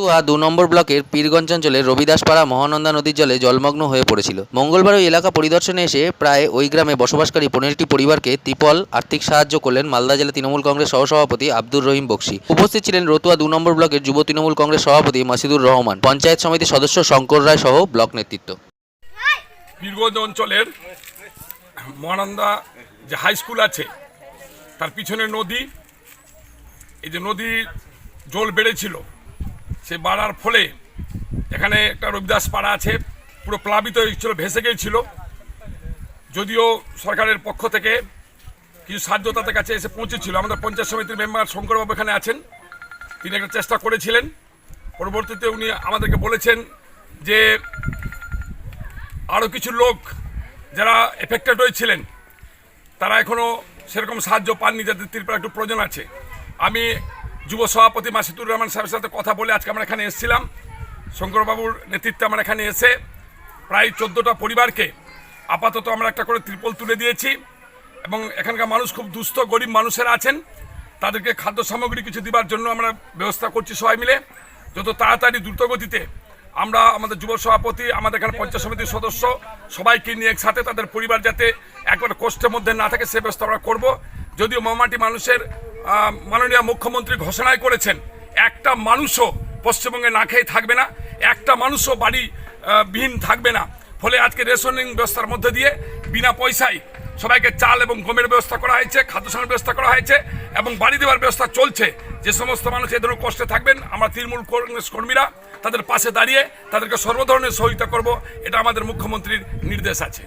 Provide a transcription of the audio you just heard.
রতুয়া ২ নম্বর ব্লকের পীরগঞ্জ অঞ্চলের রবিদাসপাড়া মহানন্দা নদীর জলে জলমগ্ন হয়ে পড়েছিল। মঙ্গলবার ওই এলাকা পরিদর্শনে এসে প্রায় ওই গ্রামে বসবাসকারী ১৫টি পরিবারকে ত্রিপল আর্থিক সাহায্য করলেন মালদা জেলা তৃণমূল কংগ্রেস সহসভাপতি আব্দুর রহিম বক্সি। উপস্থিত ছিলেন রতুয়া ২ নম্বর ব্লকের যুব তৃণমূল কংগ্রেস সভাপতি মাসিদুর রহমান, পঞ্চায়েত সমিতির সদস্য শঙ্কর রায় সহ ব্লক নেতৃত্ব। পীরগঞ্জ অঞ্চলের মহানন্দা যে হাই স্কুল আছে তার পিছনে নদী, এই যে নদীর জল বেড়েছিল, সে বাড়ার ফলে এখানে একটা রবিদাস পাড়া আছে, পুরো প্লাবিত হয়েছিল, ভেসে গিয়েছিল। যদিও সরকারের পক্ষ থেকে কিছু সাহায্য তাদের কাছে এসে পৌঁছেছিল। আমাদের পঞ্চায়েত সমিতির মেম্বার শঙ্করবাবু এখানে আছেন, তিনি একটা চেষ্টা করেছিলেন। পরবর্তীতে উনি আমাদেরকে বলেছেন যে আরও কিছু লোক যারা এফেক্টেড হয়েছিলেন তারা এখনও সেরকম সাহায্য পাননি, যাদের ত্রিপুরা একটু প্রয়োজন আছে। আমি যুব সভাপতি মাসিদুর রহমান সাহেবের সাথে কথা বলে আজকে আমরা এখানে এসেছিলাম। শঙ্করবাবুর নেতৃত্বে আমরা এখানে এসে প্রায় 14টা পরিবারকে আপাতত আমরা একটা করে ত্রিপল তুলে দিয়েছি, এবং এখানকার মানুষ খুব দুস্থ গরিব মানুষেরা আছেন, তাদেরকে খাদ্য সামগ্রী কিছু দেওয়ার জন্য আমরা ব্যবস্থা করছি সবাই মিলে। যত তাড়াতাড়ি দ্রুতগতিতে আমরা আমাদের যুব সভাপতি, আমাদের এখানে পঞ্চায়েত সমিতির সদস্য সবাইকে নিয়ে একসাথে তাদের পরিবার যাতে একবার কষ্টের মধ্যে না থাকে সে ব্যবস্থা আমরা করব। যদিও মহামাটি মানুষের মাননীয় মুখ্যমন্ত্রী ঘোষণাই করেছেন একটা মানুষও পশ্চিমবঙ্গে না খেয়ে থাকবে না, একটা মানুষও বাড়ি বিহীন থাকবে না। ফলে আজকে রেশনিং ব্যবস্থার মধ্যে দিয়ে বিনা পয়সায় সবাইকে চাল এবং গমের ব্যবস্থা করা হয়েছে, খাদ্য সামগ্রীর ব্যবস্থা করা হয়েছে, এবং বাড়ি দেওয়ার ব্যবস্থা চলছে। যে সমস্ত মানুষ এ ধরনের কষ্টে থাকবেন, আমরা তৃণমূল কংগ্রেস কর্মীরা তাদের পাশে দাঁড়িয়ে তাদেরকে সর্ব ধরনের সহযোগিতা করব, এটা আমাদের মুখ্যমন্ত্রীর নির্দেশ আছে।